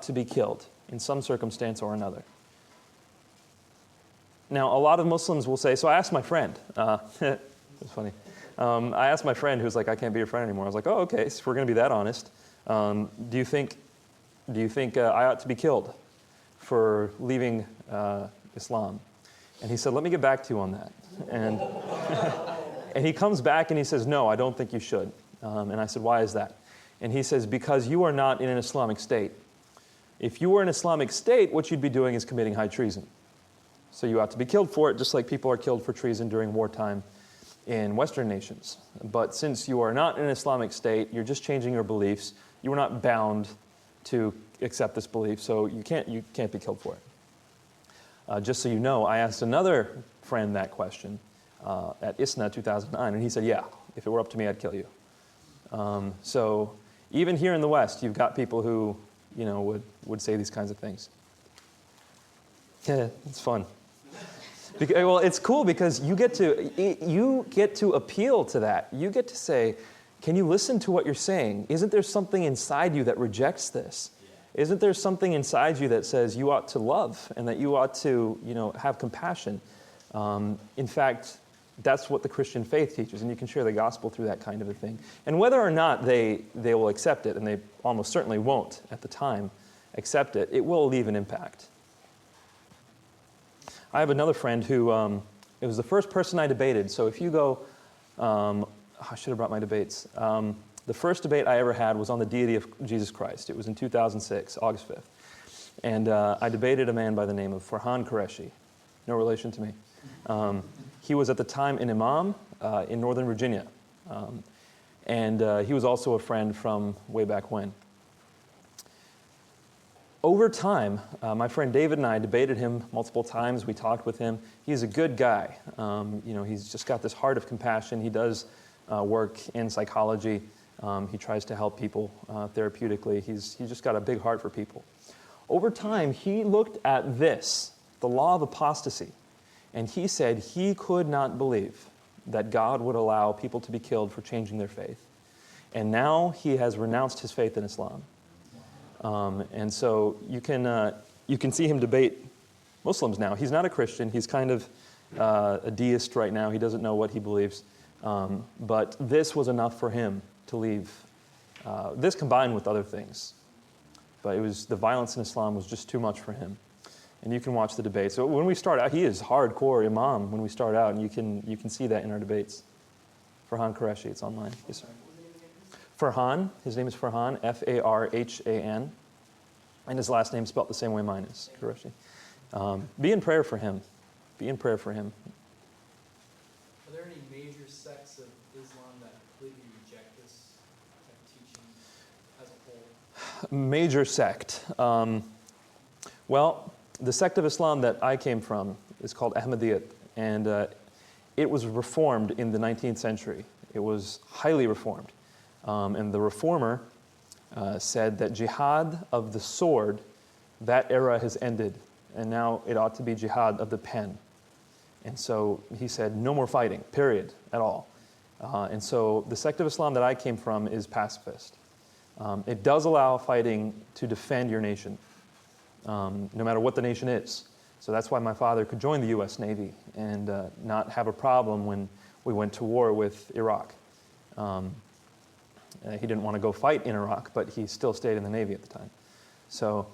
to be killed in some circumstance or another. Now, a lot of Muslims will say, so I asked my friend, it's funny, I asked my friend who's like, I can't be your friend anymore. I was like, oh, okay, so if we're going to be that honest, do you think I ought to be killed for leaving Islam? And he said, let me get back to you on that. And, and he comes back and he says, no, I don't think you should. And I said, why is that? And he says, because you are not in an Islamic state. If you were an Islamic state, what you'd be doing is committing high treason. So you ought to be killed for it, just like people are killed for treason during wartime in Western nations. But since you are not in an Islamic state, you're just changing your beliefs. You are not bound to accept this belief, so you can't be killed for it. Just so you know, I asked another friend that question at ISNA 2009, and he said, yeah, if it were up to me, I'd kill you. So even here in the West, you've got people who, would say these kinds of things. Yeah, it's fun. Well, it's cool because you get to appeal to that. You get to say, can you listen to what you're saying? Isn't there something inside you that rejects this? Isn't there something inside you that says you ought to love and that you ought to, have compassion? In fact, that's what the Christian faith teaches, and you can share the gospel through that kind of a thing. And whether or not they will accept it, and they almost certainly won't at the time accept it, it will leave an impact. I have another friend who, it was the first person I debated. So if you go, I should have brought my debates. The first debate I ever had was on the deity of Jesus Christ. It was in 2006, August 5th. And I debated a man by the name of Nabeel Qureshi. No relation to me. He was at the time an Imam in Northern Virginia. And he was also a friend from way back when. Over time, my friend David and I debated him multiple times. We talked with him. He's a good guy. He's just got this heart of compassion. He does work in psychology. He tries to help people therapeutically. He's just got a big heart for people. Over time, he looked at this, the law of apostasy, and he said he could not believe that God would allow people to be killed for changing their faith. And now he has renounced his faith in Islam. And so you can see him debate Muslims now. He's not a Christian. He's kind of a deist right now. He doesn't know what he believes. But this was enough for him to leave. This combined with other things. But it was the violence in Islam was just too much for him. And you can watch the debate. So when we start out, he is hardcore Imam when we start out, and you can see that in our debates. Nabeel Qureshi, it's online. Yes, sir. Farhan, his name is Farhan, F-A-R-H-A-N, and his last name is spelled the same way mine is, Qureshi. Be in prayer for him. Be in prayer for him. Are there any major sects of Islam that completely reject this type of teaching as a whole? Major sect. Well, the sect of Islam that I came from is called Ahmadiyyat, and it was reformed in the 19th century. It was highly reformed. And the reformer said that jihad of the sword, that era has ended, and now it ought to be jihad of the pen. And so he said, no more fighting, period, at all. And so the sect of Islam that I came from is pacifist. It does allow fighting to defend your nation, no matter what the nation is. So that's why my father could join the U.S. Navy and not have a problem when we went to war with Iraq. He didn't want to go fight in Iraq, but he still stayed in the Navy at the time. So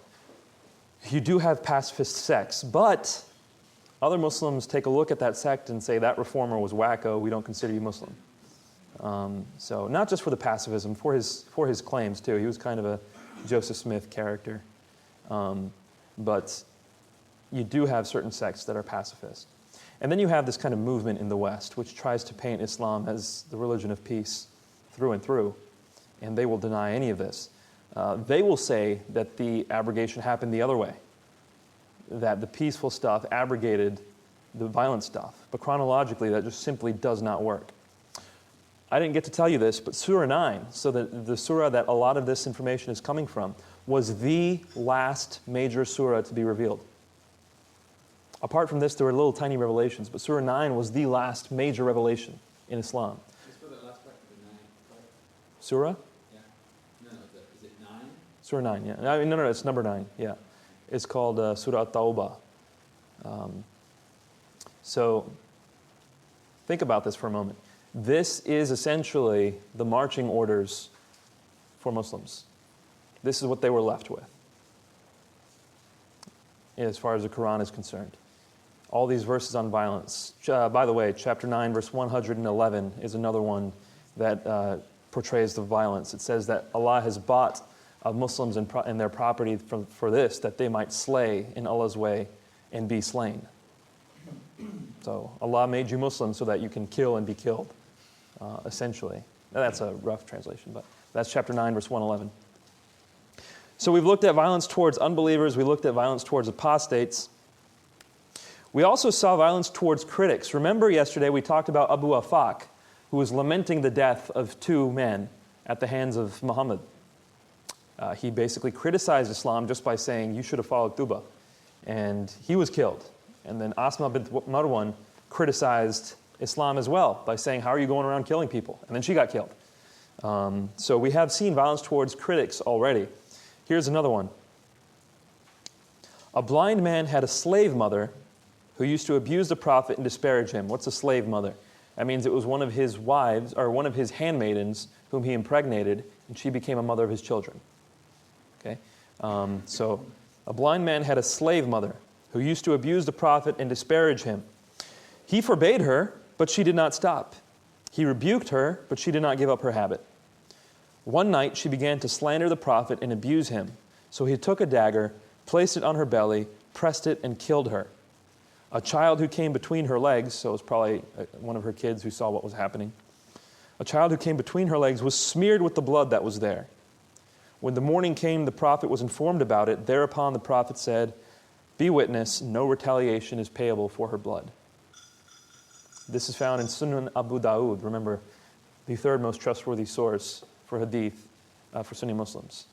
you do have pacifist sects, but other Muslims take a look at that sect and say, that reformer was wacko, we don't consider you Muslim. So not just for the pacifism, for his claims too. He was kind of a Joseph Smith character. But you do have certain sects that are pacifist. And then you have this kind of movement in the West, which tries to paint Islam as the religion of peace through and through. And they will deny any of this. They will say that the abrogation happened the other way, that the peaceful stuff abrogated the violent stuff. But chronologically, that just simply does not work. I didn't get to tell you this, but Surah 9, so that the surah that a lot of this information is coming from, was the last major surah to be revealed. Apart from this, there were little tiny revelations, but Surah 9 was the last major revelation in Islam. Just for the last part, the 9 part. Surah? Yeah. No, is it 9? Surah 9, yeah. No, it's number 9, yeah. It's called Surah At-Tawbah. So think about this for a moment. This is essentially the marching orders for Muslims. This is what they were left with, as far as the Quran is concerned. All these verses on violence. By the way, chapter 9, verse 111 is another one that portrays the violence. It says that Allah has bought Muslims and their property for this, that they might slay in Allah's way and be slain. So Allah made you Muslim so that you can kill and be killed, essentially. Now, that's a rough translation, but that's chapter 9, verse 111. So we've looked at violence towards unbelievers. We looked at violence towards apostates. We also saw violence towards critics. Remember yesterday we talked about Abu Afaq, who was lamenting the death of 2 men at the hands of Muhammad. He basically criticized Islam just by saying, you should have followed Tuba. And he was killed. And then Asma bint Marwan criticized Islam as well by saying, how are you going around killing people? And then she got killed. So we have seen violence towards critics already. Here's another one. A blind man had a slave mother who used to abuse the Prophet and disparage him. What's a slave mother? That means it was one of his wives, or one of his handmaidens, whom he impregnated, and she became a mother of his children. Okay? So a blind man had a slave mother who used to abuse the Prophet and disparage him. He forbade her, but she did not stop. He rebuked her, but she did not give up her habit. One night she began to slander the Prophet and abuse him. So he took a dagger, placed it on her belly, pressed it, and killed her. A child who came between her legs, so it was probably one of her kids who saw what was happening. A child who came between her legs was smeared with the blood that was there. When the morning came, the Prophet was informed about it. Thereupon the Prophet said, be witness, no retaliation is payable for her blood. This is found in Sunan Abu Dawud. Remember, the 3rd most trustworthy source for hadith for Sunni Muslims.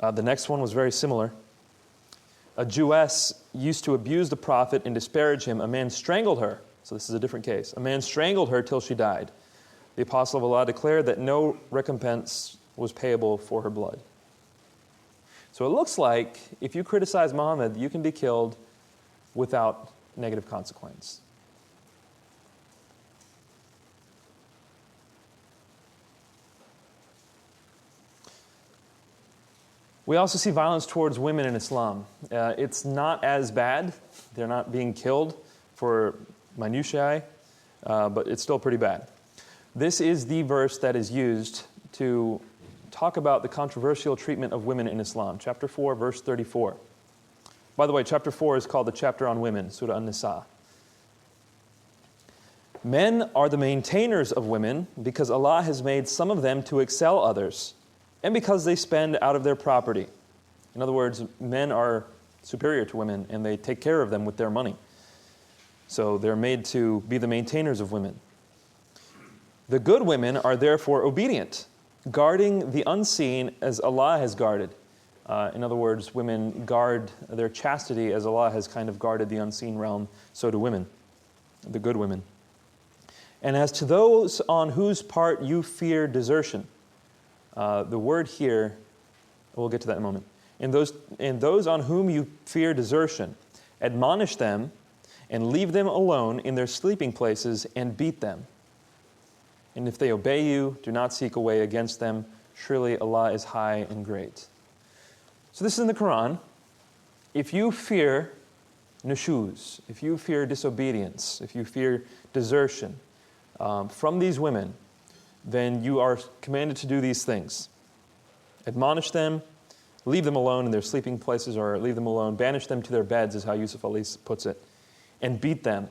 The next one was very similar. A Jewess used to abuse the Prophet and disparage him. A man strangled her. So this is a different case. A man strangled her till she died. The Apostle of Allah declared that no recompense was payable for her blood. So it looks like if you criticize Muhammad, you can be killed without negative consequence. We also see violence towards women in Islam. It's not as bad. They're not being killed for minutiae, but it's still pretty bad. This is the verse that is used to talk about the controversial treatment of women in Islam. Chapter 4, verse 34. By the way, chapter 4 is called the chapter on women, Surah An-Nisa. Men are the maintainers of women because Allah has made some of them to excel others, and because they spend out of their property. In other words, men are superior to women, and they take care of them with their money. So they're made to be the maintainers of women. The good women are therefore obedient, guarding the unseen as Allah has guarded. In other words, women guard their chastity as Allah has kind of guarded the unseen realm, so do women, the good women. And as to those on whose part you fear desertion, the word here, we'll get to that in a moment. And those on whom you fear desertion, admonish them and leave them alone in their sleeping places and beat them. And if they obey you, do not seek a way against them. Surely Allah is high and great. So this is in the Quran. If you fear nushuz, if you fear disobedience, if you fear desertion from these women, then you are commanded to do these things. Admonish them, leave them alone in their sleeping places, or leave them alone, banish them to their beds, is how Yusuf Ali puts it, and beat them.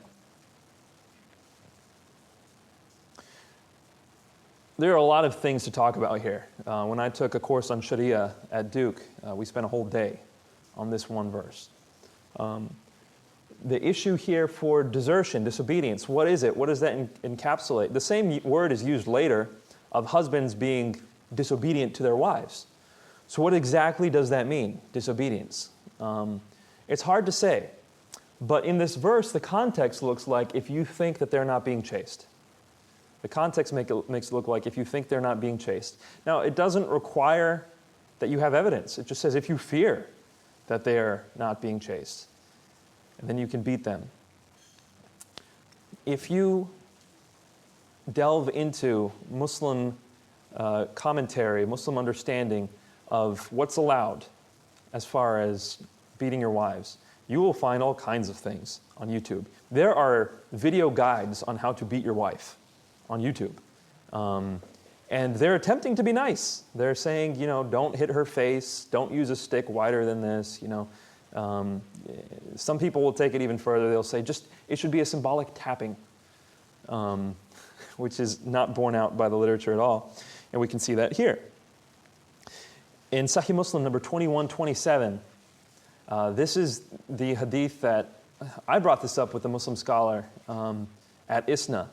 There are a lot of things to talk about here. When I took a course on Sharia at Duke, we spent a whole day on this one verse. The issue here for desertion, disobedience, what is it? What does that encapsulate? The same word is used later of husbands being disobedient to their wives. So what exactly does that mean, disobedience? It's hard to say. But in this verse, the context looks like if you think that they're not being chaste. The context makes it look like if you think they're not being chaste. Now, it doesn't require that you have evidence. It just says if you fear that they are not being chaste, and then you can beat them. If you delve into Muslim commentary, Muslim understanding of what's allowed as far as beating your wives, you will find all kinds of things on YouTube. There are video guides on how to beat your wife on YouTube. And they're attempting to be nice. They're saying, don't hit her face, don't use a stick wider than this, Some people will take it even further. They'll say, it should be a symbolic tapping, which is not borne out by the literature at all. And we can see that here. In Sahih Muslim number 2127, this is the hadith that I brought this up with a Muslim scholar at ISNA.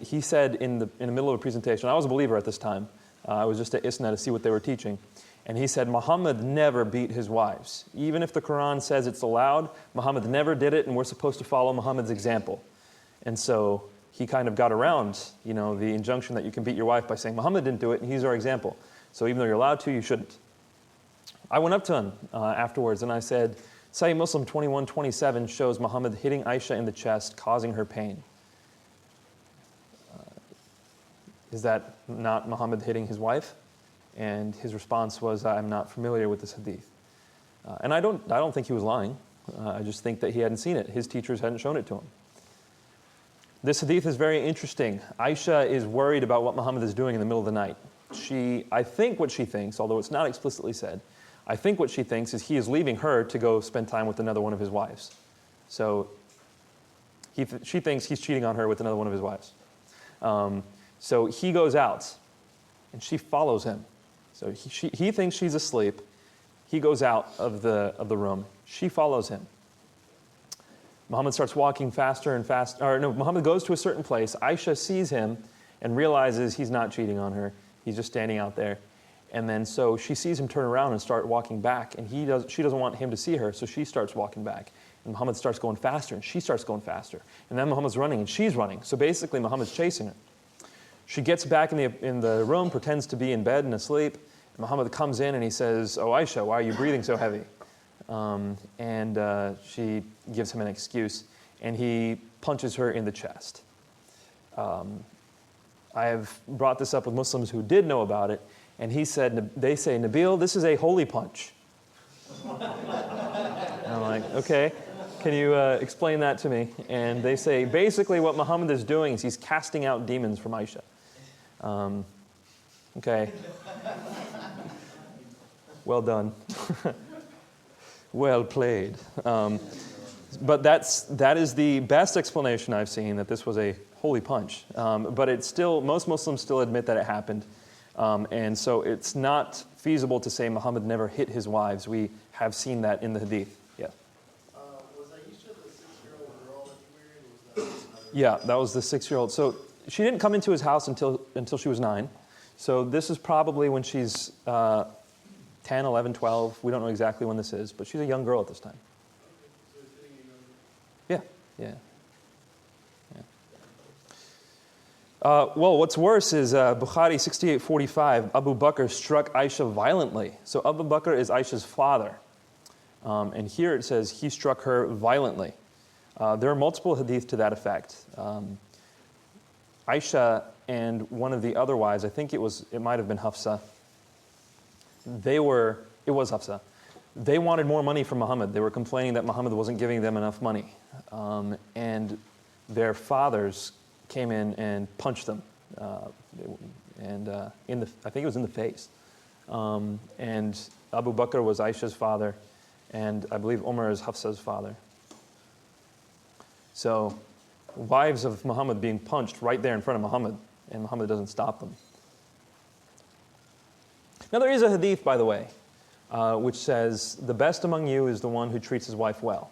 He said in the middle of a presentation, I was a believer at this time. I was just at ISNA to see what they were teaching. And he said, Muhammad never beat his wives. Even if the Quran says it's allowed, Muhammad never did it, and we're supposed to follow Muhammad's example. And so he kind of got around, the injunction that you can beat your wife by saying, Muhammad didn't do it, and he's our example. So even though you're allowed to, you shouldn't. I went up to him afterwards, and I said, Sahih Muslim 2127 shows Muhammad hitting Aisha in the chest, causing her pain. Is that not Muhammad hitting his wife? And his response was, I'm not familiar with this hadith. And I don't think he was lying. I just think that he hadn't seen it. His teachers hadn't shown it to him. This hadith is very interesting. Aisha is worried about what Muhammad is doing in the middle of the night. I think what she thinks, although it's not explicitly said, I think what she thinks is he is leaving her to go spend time with another one of his wives. So she thinks he's cheating on her with another one of his wives. So he goes out, and she follows him. So he thinks she's asleep. He goes out of the room. She follows him. Muhammad starts walking faster and faster. Muhammad goes to a certain place. Aisha sees him and realizes he's not cheating on her. He's just standing out there. And then so she sees him turn around and start walking back. And she doesn't want him to see her, so she starts walking back. And Muhammad starts going faster, and she starts going faster. And then Muhammad's running, and she's running. So basically, Muhammad's chasing her. She gets back in the room, pretends to be in bed and asleep. Muhammad comes in and he says, "Oh, Aisha, why are you breathing so heavy?" She gives him an excuse, and he punches her in the chest. I have brought this up with Muslims who did know about it, and they say, "Nabeel, this is a holy punch." And I'm like, okay, can you explain that to me? And they say, basically what Muhammad is doing is he's casting out demons from Aisha. Okay. Well done. Well played. But that is the best explanation I've seen, that this was a holy punch. But most Muslims still admit that it happened. And so it's not feasible to say Muhammad never hit his wives. We have seen that in the hadith. Yeah. Was Aisha the 6-year-old girl that you married? Yeah, that was the 6-year-old. So she didn't come into his house until she was 9. So this is probably when she's 10, 11, 12. We don't know exactly when this is, but she's a young girl at this time. So he's hitting you younger. Yeah. Well, what's worse is Bukhari 6845, Abu Bakr struck Aisha violently. So Abu Bakr is Aisha's father. And here it says he struck her violently. There are multiple hadith to that effect. Aisha and one of the other wives, I think it might have been Hafsa. It was Hafsa. They wanted more money from Muhammad. They were complaining that Muhammad wasn't giving them enough money. And their fathers came in and punched them. I think it was in the face. And Abu Bakr was Aisha's father, and I believe Umar is Hafsa's father. So, wives of Muhammad being punched right there in front of Muhammad, and Muhammad doesn't stop them. Now there is a hadith, by the way, which says, the best among you is the one who treats his wife well.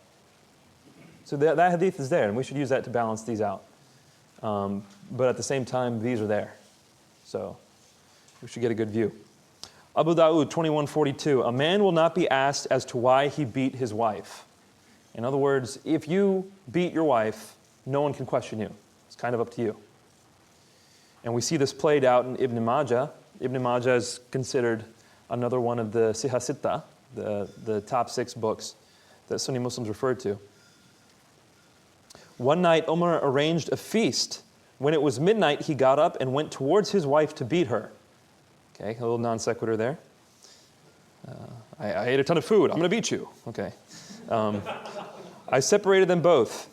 So that hadith is there, and we should use that to balance these out. But at the same time, these are there. So we should get a good view. Abu Dawud 2142, a man will not be asked as to why he beat his wife. In other words, if you beat your wife, no one can question you. It's kind of up to you. And we see this played out in Ibn Majah. Ibn Majah is considered another one of the Sihah Sitta, the top 6 books that Sunni Muslims refer to. One night, Umar arranged a feast. When it was midnight, he got up and went towards his wife to beat her. Okay, a little non sequitur there. I ate a ton of food. I'm going to beat you. Okay. I separated them both.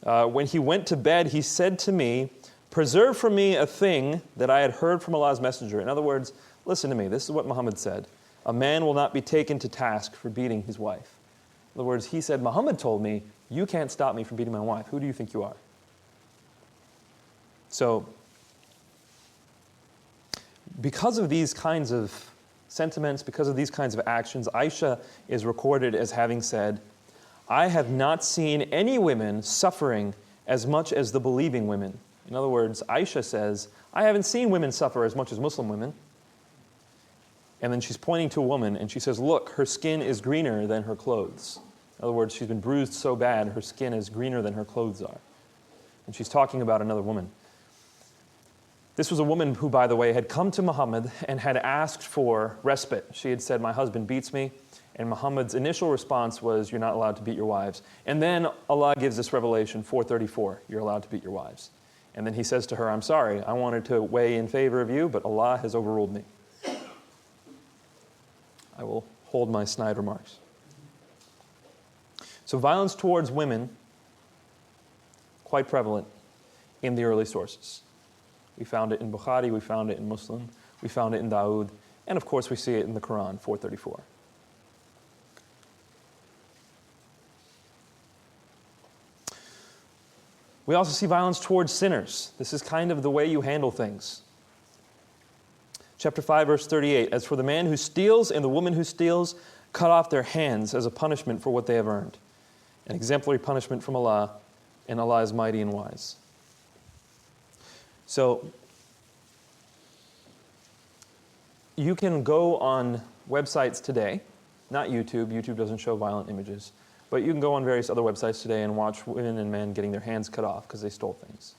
When he went to bed, he said to me, "Preserve for me a thing that I had heard from Allah's messenger." In other words, listen to me. This is what Muhammad said. A man will not be taken to task for beating his wife. In other words, he said, Muhammad told me, you can't stop me from beating my wife. Who do you think you are? So, because of these kinds of sentiments, because of these kinds of actions, Aisha is recorded as having said, "I have not seen any women suffering as much as the believing women." In other words, Aisha says, I haven't seen women suffer as much as Muslim women. And then she's pointing to a woman and she says, look, her skin is greener than her clothes. In other words, she's been bruised so bad, her skin is greener than her clothes are. And she's talking about another woman. This was a woman who, by the way, had come to Muhammad and had asked for respite. She had said, my husband beats me. And Muhammad's initial response was, you're not allowed to beat your wives. And then Allah gives this revelation, 4:34, you're allowed to beat your wives. And then he says to her, I'm sorry, I wanted to weigh in favor of you, but Allah has overruled me. I will hold my snide remarks. So violence towards women, quite prevalent in the early sources. We found it in Bukhari, we found it in Muslim, we found it in Dawood, and of course we see it in the Quran, 4:34. We also see violence towards sinners. This is kind of the way you handle things. Chapter 5, verse 38, as for the man who steals and the woman who steals, cut off their hands as a punishment for what they have earned. An exemplary punishment from Allah, and Allah is mighty and wise. So, you can go on websites today, not YouTube. YouTube doesn't show violent images. But you can go on various other websites today and watch women and men getting their hands cut off because they stole things.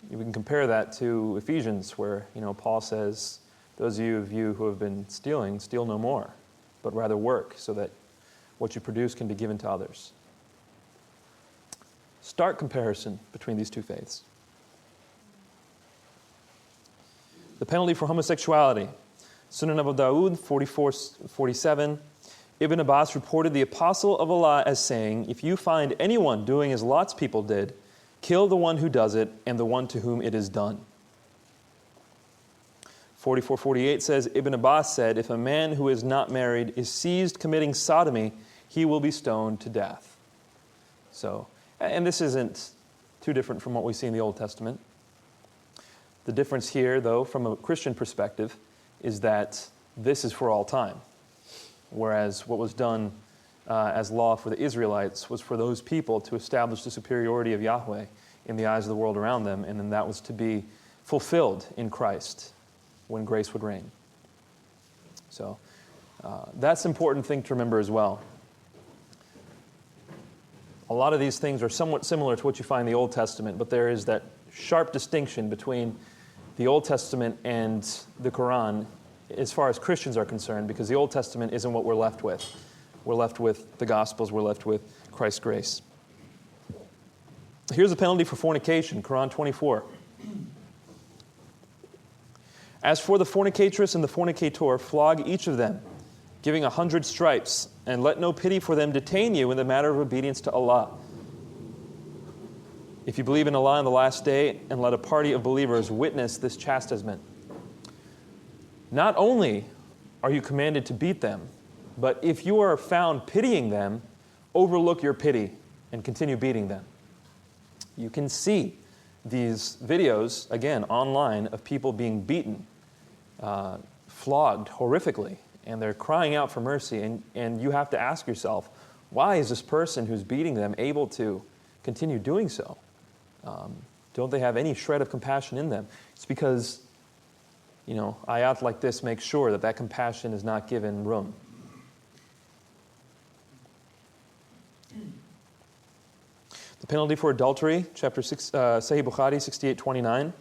We can compare that to Ephesians where, Paul says, those of you who have been stealing, steal no more, but rather work so that what you produce can be given to others. Stark comparison between these two faiths. The penalty for homosexuality. Sunan Abu Dawood 44:47. Ibn Abbas reported the apostle of Allah as saying, if you find anyone doing as Lot's people did, kill the one who does it and the one to whom it is done. 44:48 says, Ibn Abbas said, if a man who is not married is seized committing sodomy, he will be stoned to death. So, and this isn't too different from what we see in the Old Testament. The difference here, though, from a Christian perspective, is that this is for all time. Whereas what was done as law for the Israelites was for those people to establish the superiority of Yahweh in the eyes of the world around them, and then that was to be fulfilled in Christ when grace would reign. So that's an important thing to remember as well. A lot of these things are somewhat similar to what you find in the Old Testament, but there is that sharp distinction between the Old Testament and the Quran as far as Christians are concerned, because the Old Testament isn't what we're left with. We're left with the Gospels, we're left with Christ's grace. Here's a penalty for fornication, Quran 24. As for the fornicatress and the fornicator, flog each of them, giving 100 stripes, and let no pity for them detain you in the matter of obedience to Allah. If you believe in Allah on the last day, and let a party of believers witness this chastisement. Not only are you commanded to beat them, but if you are found pitying them, overlook your pity and continue beating them. You can see these videos, again, online, of people being beaten, flogged horrifically, and they're crying out for mercy, and you have to ask yourself, why is this person who's beating them able to continue doing so? Don't they have any shred of compassion in them? It's because ayat like this make sure that compassion is not given room. The penalty for adultery, chapter 6, Sahih Bukhari 68:29.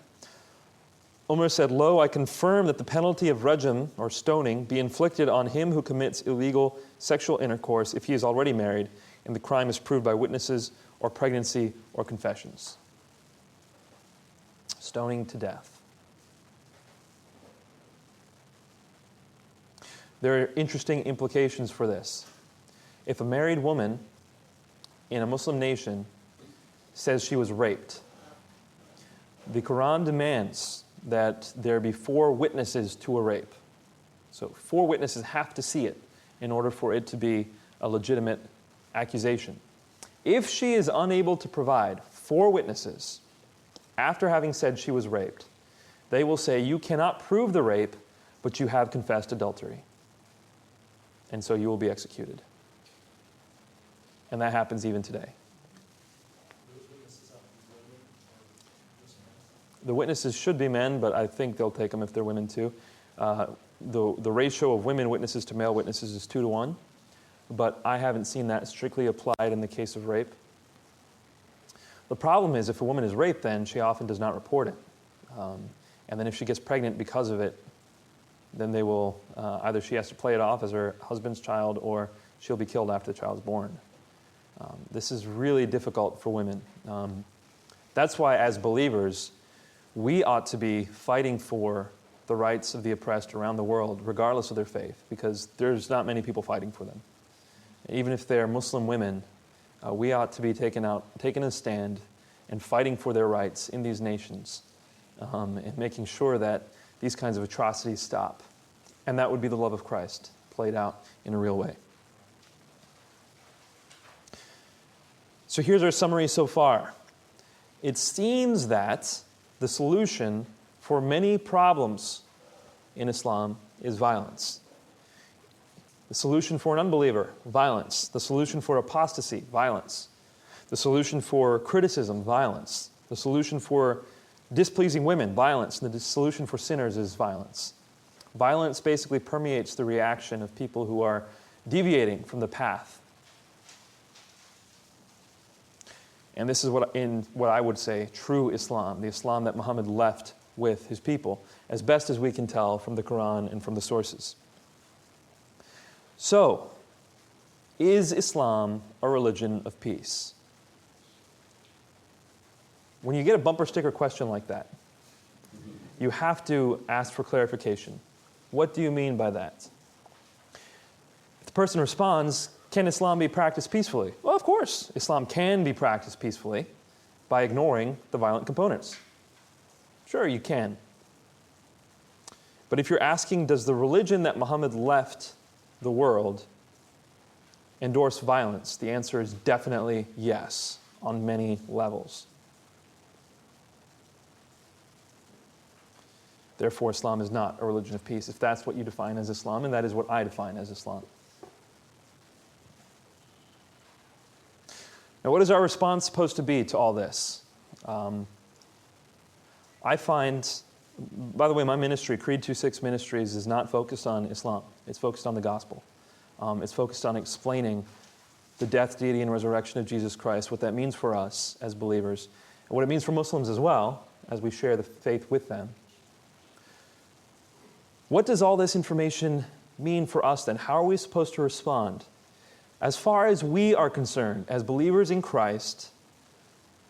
Umar said, "Lo, I confirm that the penalty of rajam, or stoning, be inflicted on him who commits illegal sexual intercourse if he is already married, and the crime is proved by witnesses or pregnancy or confessions." Stoning to death. There are interesting implications for this. If a married woman in a Muslim nation says she was raped, the Quran demands that there be 4 witnesses to a rape. So 4 witnesses have to see it in order for it to be a legitimate accusation. If she is unable to provide 4 witnesses after having said she was raped, they will say, "You cannot prove the rape, but you have confessed adultery. And so you will be executed." And that happens even today. The witnesses should be men, but I think they'll take them if they're women too. The ratio of women witnesses to male witnesses is 2 to 1, but I haven't seen that strictly applied in the case of rape. The problem is if a woman is raped, then she often does not report it. And then if she gets pregnant because of it, then they will, either she has to play it off as her husband's child or she'll be killed after the child's born. This is really difficult for women. That's why as believers, we ought to be fighting for the rights of the oppressed around the world, regardless of their faith, because there's not many people fighting for them. Even if they're Muslim women, we ought to be taking a stand and fighting for their rights in these nations, and making sure that these kinds of atrocities stop. And that would be the love of Christ played out in a real way. So here's our summary so far. It seems that the solution for many problems in Islam is violence. The solution for an unbeliever, violence. The solution for apostasy, violence. The solution for criticism, violence. The solution for displeasing women, violence. And the solution for sinners is violence. Violence basically permeates the reaction of people who are deviating from the path. And this is what I would say true Islam, the Islam that Muhammad left with his people, as best as we can tell from the Quran and from the sources. So, is Islam a religion of peace? When you get a bumper sticker question like that, you have to ask for clarification. What do you mean by that? If the person responds, "Can Islam be practiced peacefully?" Well, of course, Islam can be practiced peacefully by ignoring the violent components. Sure, you can. But if you're asking, does the religion that Muhammad left the world endorse violence? The answer is definitely yes, on many levels. Therefore, Islam is not a religion of peace, if that's what you define as Islam, and that is what I define as Islam. Now, what is our response supposed to be to all this? I find, by the way, my ministry, Creed 2.6 Ministries, is not focused on Islam. It's focused on the gospel. It's focused on explaining the death, deity, and resurrection of Jesus Christ, what that means for us as believers, and what it means for Muslims as well, as we share the faith with them. What does all this information mean for us then? How are we supposed to respond? As far as we are concerned, as believers in Christ,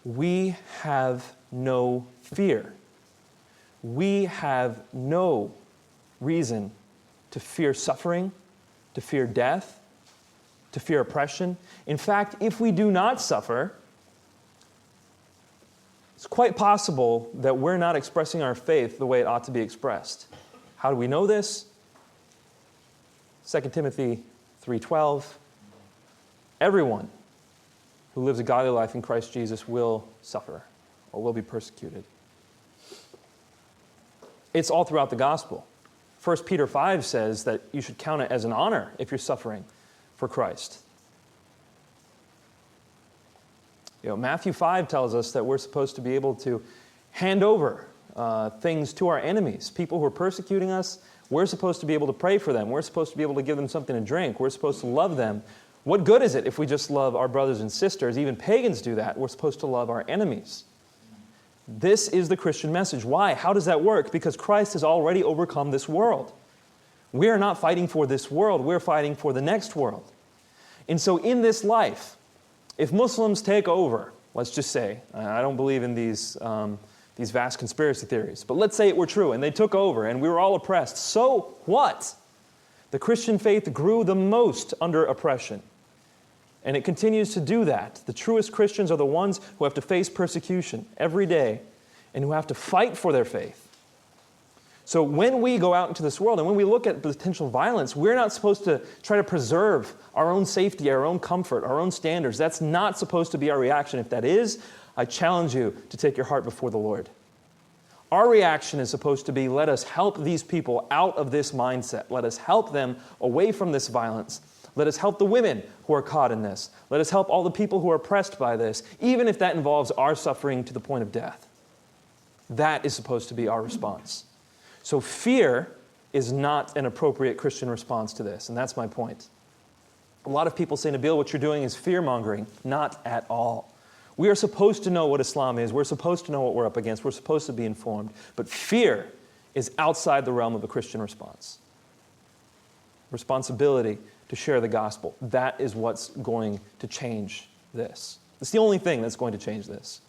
we have no fear. We have no reason to fear suffering, to fear death, to fear oppression. In fact, if we do not suffer, it's quite possible that we're not expressing our faith the way it ought to be expressed. How do we know this? 2 Timothy 3:12. Everyone who lives a godly life in Christ Jesus will suffer or will be persecuted. It's all throughout the gospel. 1 Peter 5 says that you should count it as an honor if you're suffering for Christ. Matthew 5 tells us that we're supposed to be able to hand over things to our enemies, people who are persecuting us. We're supposed to be able to pray for them. We're supposed to be able to give them something to drink. We're supposed to love them. What good is it if we just love our brothers and sisters? Even pagans do that. We're supposed to love our enemies. This is the Christian message. Why? How does that work? Because Christ has already overcome this world. We are not fighting for this world. We're fighting for the next world. And so in this life, if Muslims take over, let's just say, I don't believe in these vast conspiracy theories, but let's say it were true and they took over and we were all oppressed. So what? The Christian faith grew the most under oppression. And it continues to do that. The truest Christians are the ones who have to face persecution every day and who have to fight for their faith. So when we go out into this world and when we look at potential violence, we're not supposed to try to preserve our own safety, our own comfort, our own standards. That's not supposed to be our reaction. If that is, I challenge you to take your heart before the Lord. Our reaction is supposed to be, let us help these people out of this mindset. Let us help them away from this violence. Let us help the women who are caught in this. Let us help all the people who are oppressed by this, even if that involves our suffering to the point of death. That is supposed to be our response. So fear is not an appropriate Christian response to this, and that's my point. A lot of people say, Nabeel, what you're doing is fear-mongering. Not at all. We are supposed to know what Islam is. We're supposed to know what we're up against. We're supposed to be informed. But fear is outside the realm of a Christian response. Responsibility to share the gospel. That is what's going to change this. It's the only thing that's going to change this,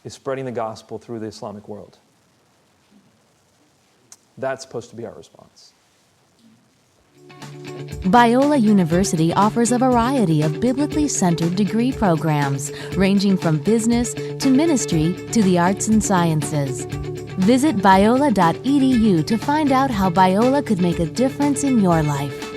is spreading the gospel through the Islamic world. That's supposed to be our response. Biola University offers a variety of biblically centered degree programs, ranging from business to ministry to the arts and sciences. Visit biola.edu to find out how Biola could make a difference in your life.